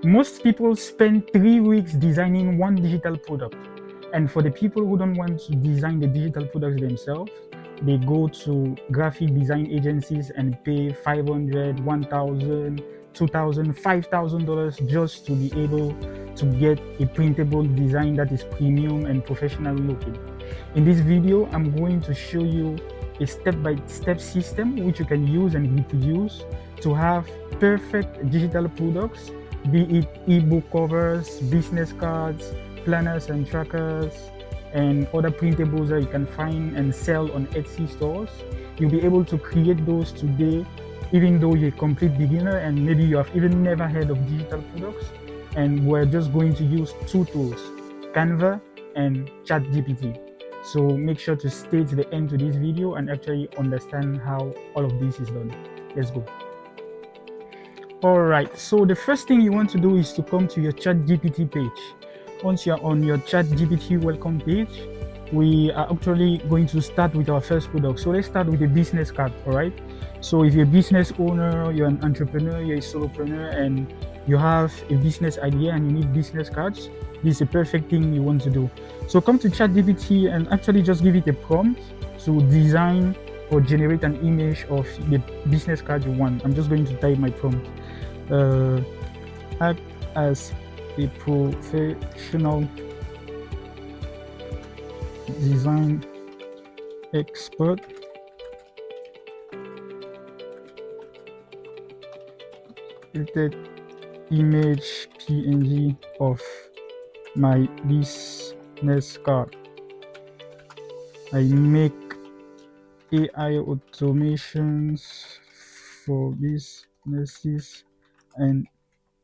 Most people spend 3 weeks designing one digital product. And for the people who don't want to design the digital products themselves, they go to graphic design agencies and pay $500, $1,000, $2,000, $5,000 just to be able to get a printable design that is premium and professional looking. In this video, I'm going to show you a step-by-step system which you can use and reproduce to have perfect digital products, be it ebook covers, business cards, planners and trackers, and other printables that you can find and sell on Etsy stores. You'll be able to create those today, even though you're a complete beginner and maybe you have even never heard of digital products. And we're just going to use two tools, Canva and ChatGPT. So make sure to stay to the end to this video and actually understand how all of this is done. Let's go. All right, so the first thing you want to do is to come to your ChatGPT page. Once you're on your ChatGPT welcome page, we are actually going to start with our first product. So let's start with a business card, all right? So if you're a business owner, you're an entrepreneur, you're a solopreneur, and you have a business idea and you need business cards, this is a perfect thing you want to do. So come to ChatGPT and actually just give it a prompt to design or generate an image of the business card you want. I'm just going to type my prompt. Act as a professional design expert, created image PNG of my business card. I make AI automations for businesses and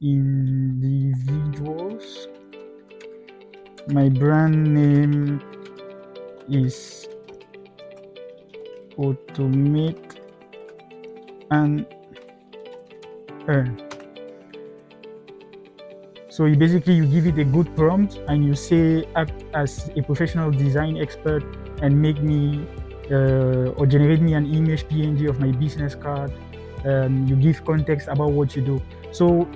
individuals. My brand name is Automate&Earn. So you give it a good prompt and you say act as a professional design expert and make me or generate me an image PNG of my business card. You give context about what you do. So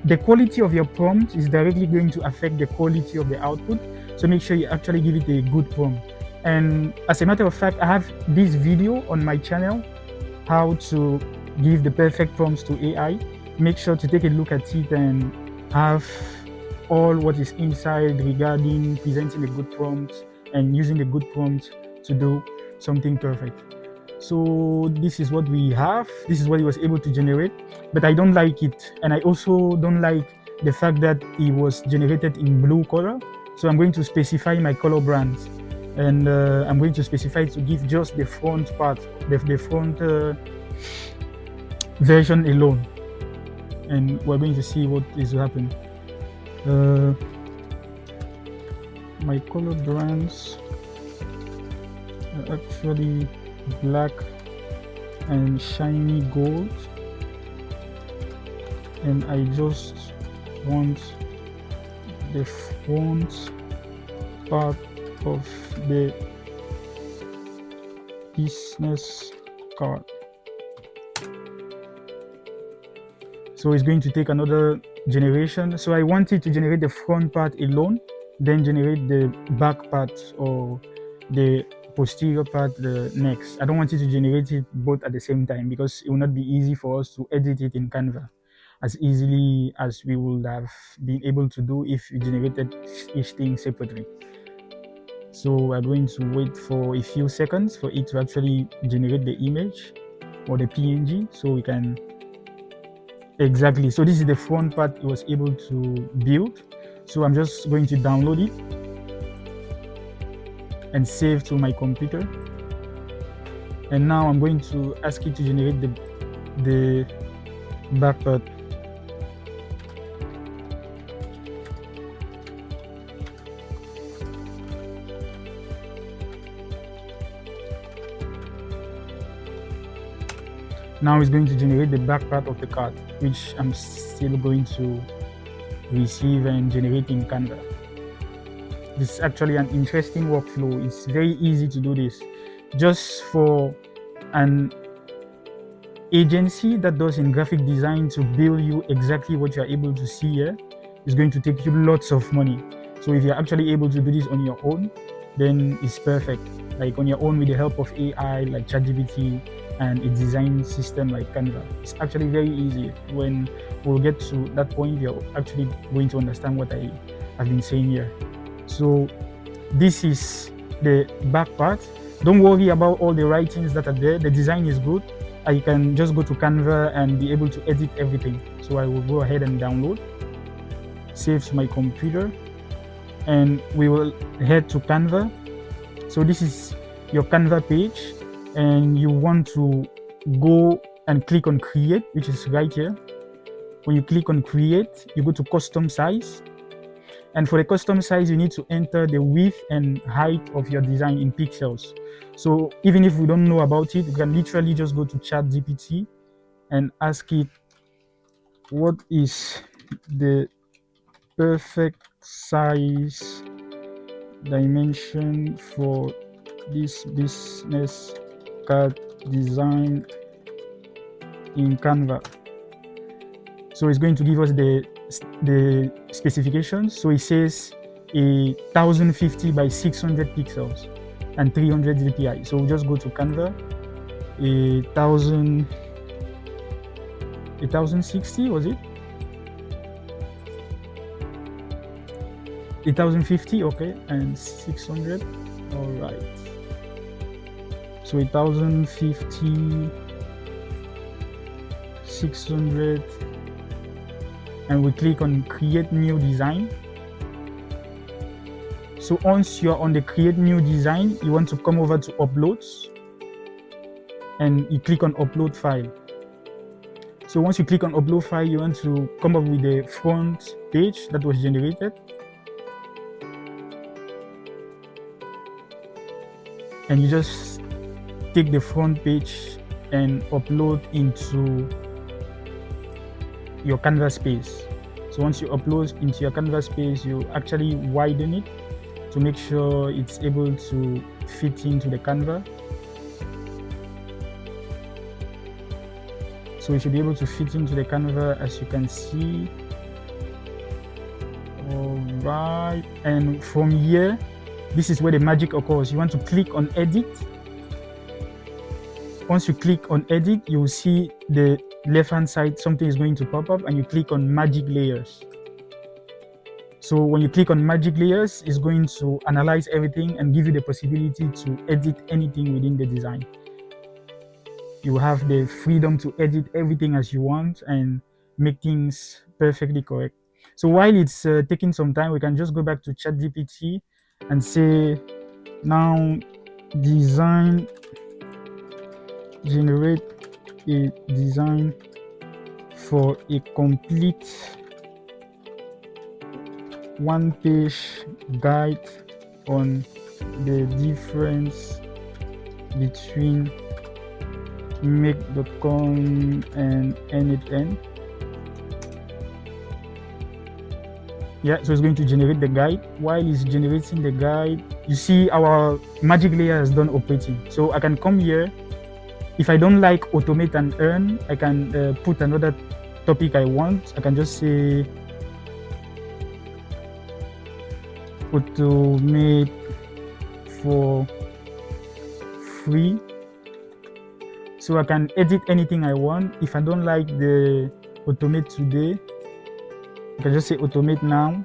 the quality of your prompt is directly going to affect the quality of the output. So make sure you actually give it a good prompt. And as a matter of fact, I have this video on my channel, how to give the perfect prompts to AI. Make sure to take a look at it and have all what is inside regarding presenting a good prompt and using a good prompt to do something perfect. So this is what we have. This is what he was able to generate, but I don't like it. And I also don't like the fact that it was generated in blue color. So I'm going to specify my color brands, and I'm going to specify to give just the front part, the front version alone. And we're going to see what is happening. My color brands are actually black and shiny gold, and I just want the front part of the business card. So it's going to take another generation. So I want it to generate the front part alone, then generate the back part or the posterior part the next. I don't want it to generate it both at the same time because it will not be easy for us to edit it in Canva as easily as we would have been able to do if we generated each thing separately. So we're going to wait for a few seconds for it to actually generate the image or the PNG so we can. Exactly. So this is the front part it was able to build. So I'm just going to download it and save to my computer. And now I'm going to ask it to generate the back part. Now it's going to generate the back part of the card, which I'm still going to receive and generate in Canva. This is actually an interesting workflow. It's very easy to do this. Just for an agency that does in graphic design to build you exactly what you're able to see here is going to take you lots of money. So if you're actually able to do this on your own, then it's perfect. Like on your own with the help of AI like ChatGPT and a design system like Canva. It's actually very easy. When we'll get to that point, you're actually going to understand what I have been saying here. So this is the back part. Don't worry about all the writings that are there. The design is good. I can just go to Canva and be able to edit everything. So I will go ahead and download, save to my computer, and we will head to Canva. So this is your Canva page, and you want to go and click on create, which is right here. When you click on create, you go to custom size, and for the custom size you need to enter the width and height of your design in pixels. So even if we don't know about it, we can literally just go to ChatGPT and ask it what is the perfect size dimension for this business card design in Canva. So it's going to give us the specifications. So it says 1050 by 600 pixels and 300 dpi. So we'll just go to Canva. 1060 was it? 1050, okay, and 600. All right. So 1050, 600, and we click on create new design. So once you're on the create new design, you want to come over to uploads and you click on upload file. So once you click on upload file, you want to come up with the front page that was generated. And you just take the front page and upload into your Canva space. So once you upload into your Canva space, you actually widen it to make sure it's able to fit into the Canva. So it should be able to fit into the Canva, as you can see. All right, and from here, this is where the magic occurs. You want to click on edit. Once you click on edit, you will see the left hand side, something is going to pop up, and you click on Magic Layers. So when you click on Magic Layers, it's going to analyze everything and give you the possibility to edit anything within the design. You have the freedom to edit everything as you want and make things perfectly correct. So while it's taking some time, we can just go back to ChatGPT and say, now generate a design for a complete one-page guide on the difference between make.com and Automate&Earn. Yeah, so it's going to generate the guide. While it's generating the guide, you see our magic layer has done operating. So I can come here. If I don't like automate and earn, I can put another topic I want. I can just say automate for free. So I can edit anything I want. If I don't like the automate today, I can just say automate now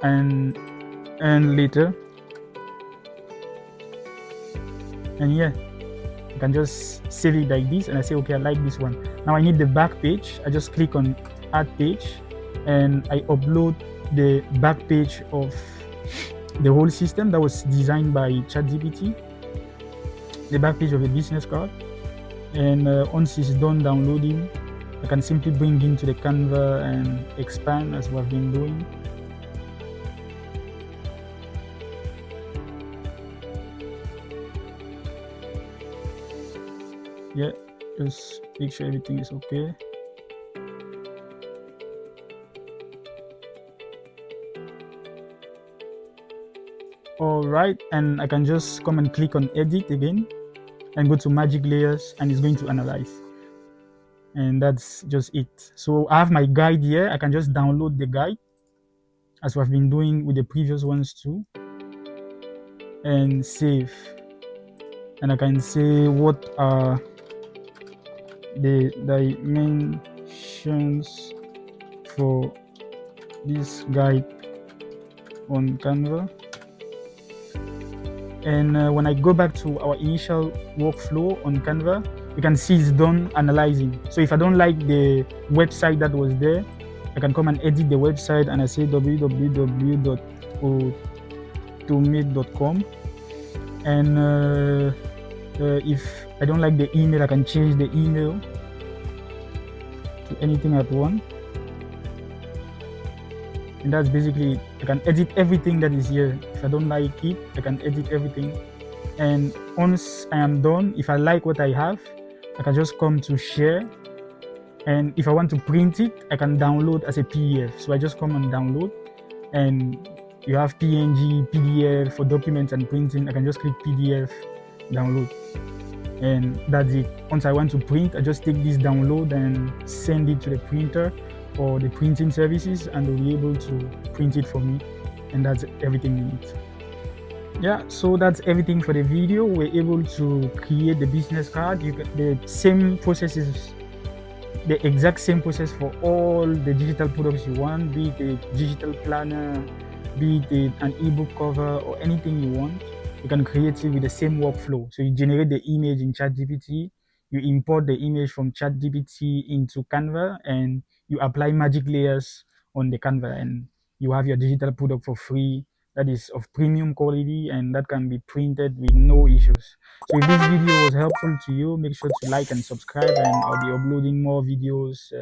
and earn later. And yeah, I can just save it like this, and I say, okay, I like this one. Now I need the back page. I just click on add page and I upload the back page of the whole system that was designed by ChatGPT, the back page of a business card. And once it's done downloading, I can simply bring into the Canva and expand as we've been doing. Yeah, just make sure everything is okay. All right, and I can just come and click on edit again. and go to Magic Layers, and it's going to analyze. And that's just it. So I have my guide here. I can just download the guide as we've been doing with the previous ones too, and save. And I can say what are the dimensions for this guide on Canva. And when I go back to our initial workflow on Canva, you can see it's done analyzing. So if I don't like the website that was there, I can come and edit the website, and I say www.automate.com. And if I don't like the email, I can change the email to anything I want. And that's basically it. I can edit everything that is here. If I don't like it, I can edit everything. And once I am done, if I like what I have, I can just come to share. And if I want to print it, I can download as a PDF. So I just come and download, and you have PNG, PDF for documents and printing. I can just click PDF, download, and that's it. Once I want to print, I just take this download and send it to the printer or the printing services, and they'll be able to print it for me. And that's everything we need. Yeah, so that's everything for the video. We're able to create the business card. You get the same processes, the exact same process for all the digital products you want, be it a digital planner, be it an ebook cover, or anything you want. You can create it with the same workflow. So you generate the image in ChatGPT, you import the image from ChatGPT into Canva, and you apply Magic Layers on the Canva, and you have your digital product for free that is of premium quality, and that can be printed with no issues. So if this video was helpful to you, make sure to like and subscribe, and I'll be uploading more videos